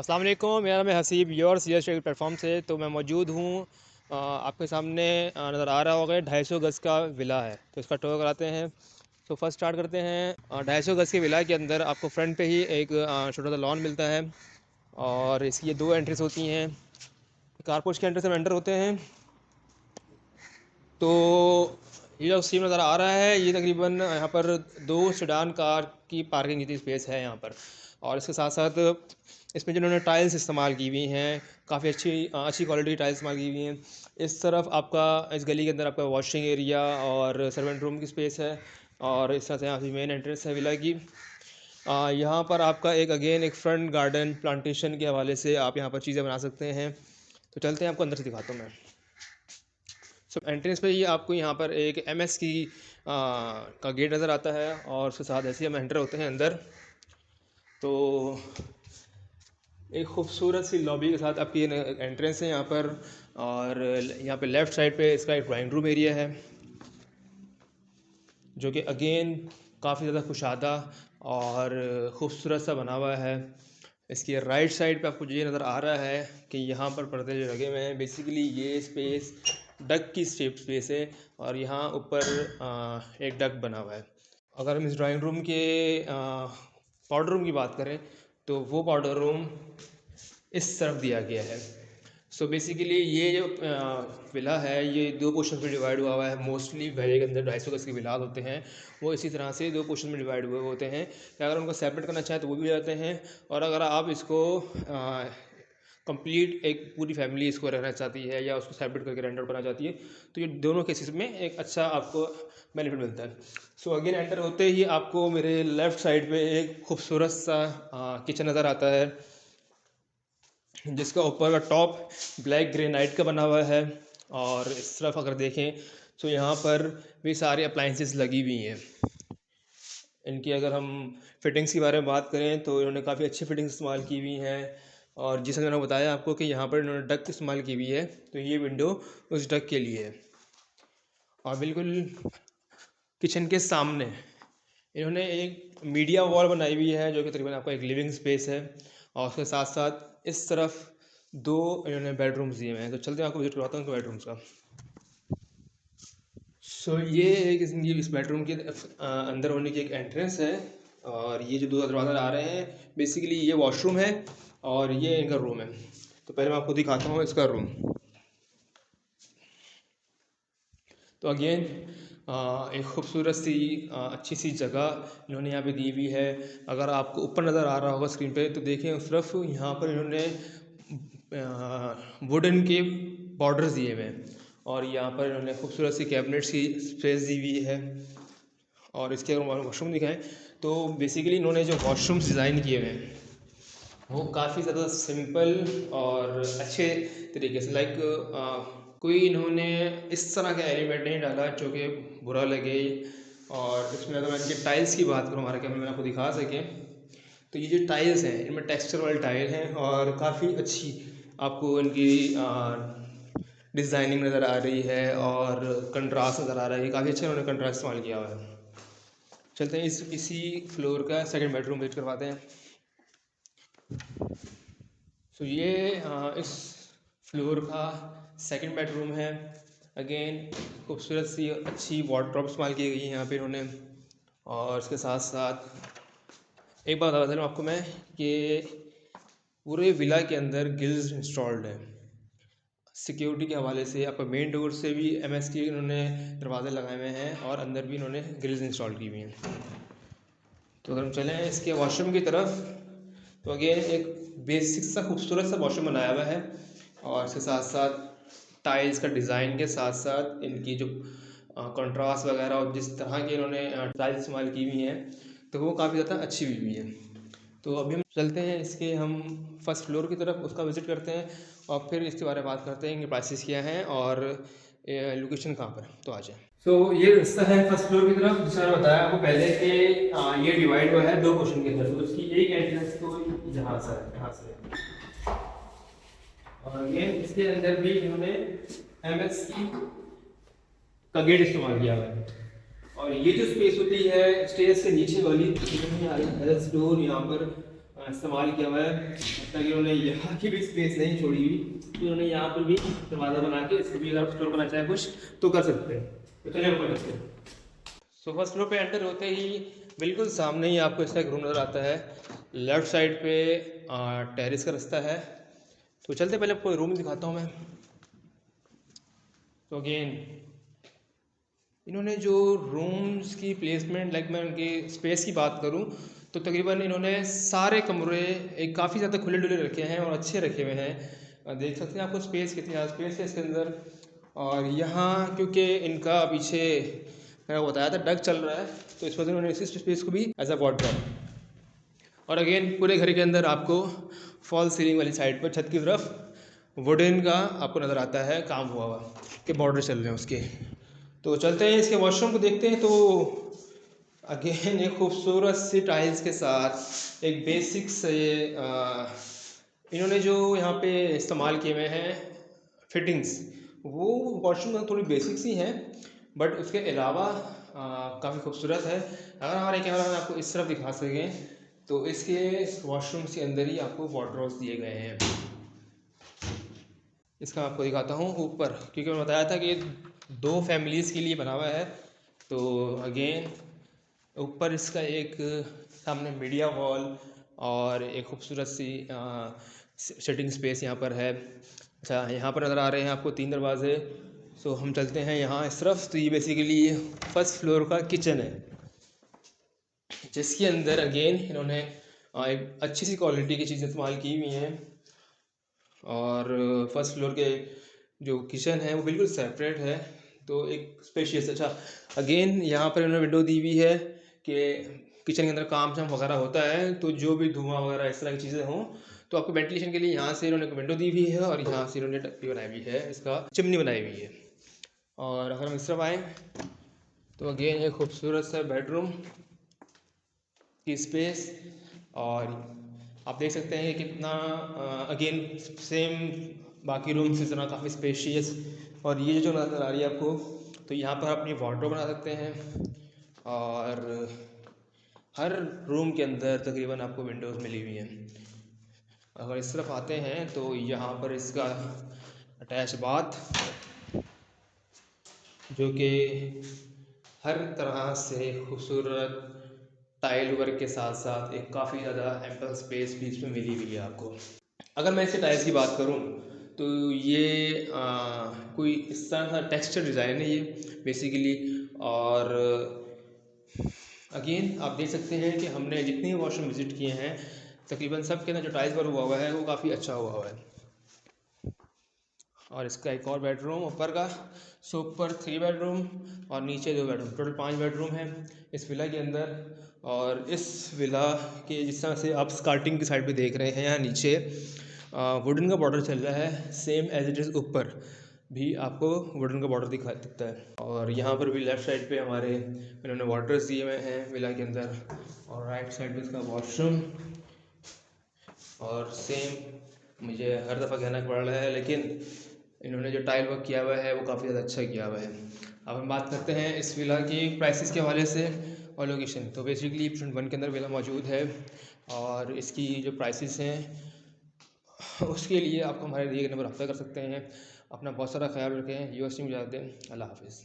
अस्सलाम वालेकुम, मेरा नाम है Haseeb your C S platform से। तो मैं मौजूद हूँ आपके सामने नज़र आ रहा होगा 250 गज़ का विला है। तो इसका टूर कराते हैं। तो फर्स्ट स्टार्ट करते हैं। 250 गज़ के विला के अंदर आपको फ्रंट पे ही एक छोटा सा लॉन मिलता है और इसकी ये दो एंट्रीज होती हैं। कारपोर्च के एंट्री से हम एंटर होते हैं तो ये जो सीन नज़र आ रहा है ये तकरीबन यहाँ पर दो सेडान कार की पार्किंग की स्पेस है यहाँ पर। और इसके साथ साथ इसमें जिन्होंने टाइल्स इस्तेमाल की हुई हैं, काफ़ी अच्छी क्वालिटी की टाइल्स इस्तेमाल की हुई हैं। इस तरफ आपका इस गली के अंदर आपका वॉशिंग एरिया और सर्वेंट रूम की स्पेस है और इस तरह से यहाँ से मेन एंट्रेंस है विला की। यहाँ पर आपका एक फ्रंट गार्डन प्लांटेशन के हवाले से आप यहाँ पर चीज़ें बना सकते हैं। तो चलते हैं, आपको अंदर से दिखाता हूँ मैं। एंट्रेंस पे ही आपको यहाँ पर एक एमएस की का गेट नज़र आता है और उसके साथ ऐसे ही हम एंटर होते हैं अंदर तो एक खूबसूरत सी लॉबी के साथ आपकी एंट्रेंस है यहाँ पर। और यहाँ पे लेफ़्ट साइड पे इसका एक ड्राइंग रूम एरिया है जो कि अगेन काफ़ी ज़्यादा कुशादा और ख़ूबसूरत सा बना हुआ है। इसकी राइट साइड पे आपको ये नज़र आ रहा है कि यहाँ पर पर्दे जो लगे हुए हैं, बेसिकली ये स्पेस डक की स्पेस है और यहाँ ऊपर एक डक बना हुआ है। अगर हम इस ड्राइंग रूम के पाउडर रूम की बात करें तो वो पाउडर रूम इस तरफ दिया गया है। सो बेसिकली ये जो विला है ये दो पोर्शन में डिवाइड हुआ हुआ है। मोस्टली बहरे के अंदर 250 गज के विलास होते हैं, वो इसी तरह से दो पोर्शन में डिवाइड हुए होते हैं कि अगर उनको सेपरेट करना चाहें तो वो भी हो जाते हैं। और अगर आप इसको कंप्लीट एक पूरी फैमिली इसको रहना चाहती है या उसको सेपरेट करके रेंट आउट करना चाहती है तो ये दोनों केसेस में एक अच्छा आपको बेनिफिट मिलता है। सो अगेन एंटर होते ही आपको मेरे लेफ़्ट साइड पे एक खूबसूरत सा किचन नज़र आता है जिसका ऊपर का टॉप ब्लैक ग्रेनाइट का बना हुआ है। और इस तरफ अगर देखें तो यहाँ पर भी सारी अप्लाइंसेस लगी हुई हैं। इनकी अगर हम फिटिंग्स के बारे में बात करें तो इन्होंने काफ़ी अच्छी फिटिंग्स इस्तेमाल की हुई हैं। और जिस मैंने बताया आपको कि यहाँ पर इन्होंने डक इस्तेमाल की हुई है तो ये विंडो उस डक के लिए है। और बिल्कुल किचन के सामने इन्होंने एक मीडिया वॉल बनाई हुई है जो कि तकरीबन आपका एक लिविंग स्पेस है। और उसके साथ साथ इस तरफ दो इन्होंने बेडरूम्स दिए हुए हैं। तो चलते हैं, आपको विजिट करवाता हूँ उनके बेडरूम्स का। सो ये एक इस बेडरूम के अंदर होने की एक एंट्रेंस है और ये जो दो दरवाज़ा आ रहे हैं बेसिकली ये वॉशरूम है और ये इनका रूम है। तो पहले मैं आपको दिखाता हूँ इसका रूम। तो अगेन एक खूबसूरत सी अच्छी सी जगह इन्होंने यहाँ पे दी हुई है। अगर आपको ऊपर नज़र आ रहा होगा स्क्रीन पे तो देखें उस तरफ यहाँ पर इन्होंने वुडन के बॉर्डर्स दिए हुए हैं और यहाँ पर इन्होंने खूबसूरत सी कैबिनेट्स की स्पेस दी हुई है। और इसके अगर वॉशरूम दिखाएं तो बेसिकली इन्होंने जो वॉशरूम्स डिज़ाइन किए हुए हैं वो काफ़ी ज़्यादा सिंपल और अच्छे तरीके से कोई इन्होंने इस तरह का एलिमेंट नहीं डाला जो कि बुरा लगे। और इसमें अगर मैं इनके टाइल्स की बात करूँ, हमारे कैमरे में आपको दिखा सकें तो ये जो टाइल्स हैं इनमें टेक्सचर वाली टाइल हैं और काफ़ी अच्छी आपको इनकी डिज़ाइनिंग नज़र आ रही है और कंट्रास्ट नज़र आ रहा है। काफ़ी अच्छा इन्होंने कंट्रास्ट इस्तेमाल किया हुआ है। चलते हैं इसी फ्लोर का सेकंड बेडरूम विजिट करवाते हैं। तो ये इस फ्लोर का सेकंड बेडरूम है। अगेन खूबसूरत सी अच्छी वार्डरोब इस्तेमाल की गई है यहाँ पे इन्होंने। और इसके साथ साथ एक बात बता दूँ आपको मैं कि पूरे विला के अंदर गिल्स इंस्टॉल्ड है। सिक्योरिटी के हवाले से आपका मेन डोर से भी एमएस के इन्होंने दरवाजे लगाए हुए हैं और अंदर भी इन्होंने ग्रिल्स इंस्टॉल की हुई हैं। तो अगर हम चलें इसके वॉशरूम की तरफ तो अगेन एक बेसिक सा खूबसूरत सा वॉशरूम बनाया हुआ है और इसके साथ साथ टाइल्स का डिज़ाइन के साथ साथ इनकी जो कंट्रास्ट वगैरह और जिस तरह की इन्होंने टाइल्स इस्तेमाल की हुई हैं तो वो काफ़ी ज़्यादा अच्छी हुई है। तो अभी हम चलते हैं इसके हम फर्स्ट फ्लोर की तरफ, उसका विज़िट करते हैं और फिर इसके बारे में बात करते हैं इनके प्राइसेस क्या हैं और लोकेशन कहाँ पर। तो आ जाए। तो ये रास्ता है फर्स्ट फ्लोर की तरफ, जिसमें मैंने बताया आपको पहले कि ये डिवाइड हुआ है दो पोर्शन के अंदर। तो उसकी एक एंट्रेंस तो यहाँ से है, यहाँ से। और ये इसके अंदर भी इन्होंने एमएस का गेट इस्तेमाल किया हुआ है। और ये जो स्पेस होती है स्टेज से नीचे वाली डोर, यहाँ पर इस्तेमाल किया हुआ है, मतलब कि उन्होंने यहाँ की भी स्पेस नहीं छोड़ी हुई, तो उन्होंने यहाँ पर भी दरवाज़ा बना के इसको भी अगर स्टोर करना चाहे कुछ तो कर सकते हैं। तो चलिए ऊपर चलते हैं। सो फर्स्ट फ्लोर पे एंटर होते ही बिल्कुल सामने ही आपको इसका एक रूम नज़र आता है। लेफ्ट साइड पे टेरेस का रास्ता है। तो चलते पहले आपको रूम दिखाता हूँ मैं। तो अगेन इन्होंने जो रूम्स की प्लेसमेंट, लाइक मैं उनकी स्पेस की बात करूं तो तकरीबन इन्होंने सारे कमरे एक काफ़ी ज़्यादा खुले डुले रखे हैं और अच्छे रखे हुए हैं। देख सकते हैं आपको स्पेस कितनी ज़्यादा स्पेस है इसके अंदर। और यहाँ क्योंकि इनका पीछे मैंने बताया था डक चल रहा है, तो इस वजह से उन्होंने इसी स्पेस को भी एज अ वार्डरोब। और अगेन पूरे घर के अंदर आपको फॉल सीलिंग वाली साइड पर छत की तरफ वुडन का आपको नज़र आता है काम हुआ हुआ के बॉर्डर चल रहे हैं उसके। तो चलते हैं इसके वॉशरूम को देखते हैं। तो अगेन एक खूबसूरत सी टाइल्स के साथ एक बेसिक से इन्होंने जो यहाँ पे इस्तेमाल किए हुए हैं फिटिंग्स, वो वॉशरूम थोड़ी बेसिक सी हैं, बट उसके अलावा काफ़ी खूबसूरत है। अगर हमारे कैमरा में आपको इस तरफ दिखा सकें तो इसके वॉशरूम्स के अंदर ही आपको वार्डरोब्स दिए गए हैं। इसका आपको दिखाता हूँ ऊपर, क्योंकि मैंने बताया था कि 2 फैमिलीज़ के लिए बना हुआ है। तो अगेन ऊपर इसका एक सामने मीडिया वॉल और एक खूबसूरत सी सिटिंग स्पेस यहाँ पर है। अच्छा, यहाँ पर नज़र आ रहे हैं आपको 3 दरवाजे। सो हम चलते हैं यहाँ इस तरफ। तो ये बेसिकली फर्स्ट फ्लोर का किचन है, जिसके अंदर अगेन इन्होंने एक अच्छी सी क्वालिटी की चीज़ें इस्तेमाल की हुई हैं। और फर्स्ट फ्लोर के जो किचन है वो बिल्कुल सेपरेट है, तो एक स्पेशियस। अच्छा, अगेन यहाँ पर इन्होंने विंडो दी हुई है कि किचन के अंदर काम शाम वगैरह होता है तो जो भी धुआं वगैरह इस तरह की चीज़ें हों तो आपको वेंटिलेशन के लिए यहाँ से इन्होंने विंडो दी हुई है और यहाँ से इन्होंने टप्पी बनाई हुई है, इसका चिमनी बनाई हुई है। और अगर हम इस तरफ आएँ तो अगेन एक खूबसूरत सा बेडरूम की स्पेस। और आप देख सकते हैं कितना अगेन सेम बाकी रूम्स की तरह काफ़ी स्पेशियस। और ये जो नज़र आ रही है आपको, तो यहाँ पर अपनी वार्डरोब बना सकते हैं। और हर रूम के अंदर तकरीबन आपको विंडोज़ मिली हुई हैं। अगर इस तरफ आते हैं तो यहाँ पर इसका अटैच बाथ, जो कि हर तरह से खूबसूरत टाइल वर्क के साथ साथ एक काफ़ी ज़्यादा एम्पल स्पेस भी इसमें मिली हुई है आपको। अगर मैं इसके टाइल्स की बात करूं तो ये कोई इस तरह का टेक्सचर डिज़ाइन है ये बेसिकली। और अगेन आप देख सकते हैं कि हमने जितने वॉशरूम विज़िट किए हैं तकरीबन सब के अंदर जो टाइल्स वर्क हुआ हुआ है वो काफ़ी अच्छा हुआ है। और इसका एक और बेडरूम ऊपर का, सो ऊपर 3 बेडरूम और नीचे 2 बेडरूम, टोटल 5 बेडरूम हैं इस विला के अंदर। और इस विला के जिस तरह से आप स्टार्टिंग की साइड पे देख रहे हैं, यहाँ नीचे वुडन का बॉर्डर चल रहा है, सेम एज इट इज़ ऊपर भी आपको वुडन का बॉर्डर दिखता है। और यहाँ पर भी लेफ़्ट साइड पे हमारे इन्होंने वाटर्स दिए हुए हैं विला के अंदर, और राइट साइड पे इसका वॉशरूम। और सेम मुझे हर दफ़ा कहना पड़ रहा है, लेकिन इन्होंने जो टाइल वर्क किया हुआ है वो काफ़ी ज़्यादा अच्छा किया हुआ है। अब हम बात करते हैं इस विला की प्राइसेस के हवाले से और लोकेशन। तो बेसिकली फ्रंट 1 के अंदर विला मौजूद है और इसकी जो प्राइसेस हैं उसके लिए आप हमारे दिए गए नंबर रब्ता कर सकते हैं। अपना बहुत सारा ख्याल रखें। यूएसए में जाते हैं। अल्लाह हाफिज़।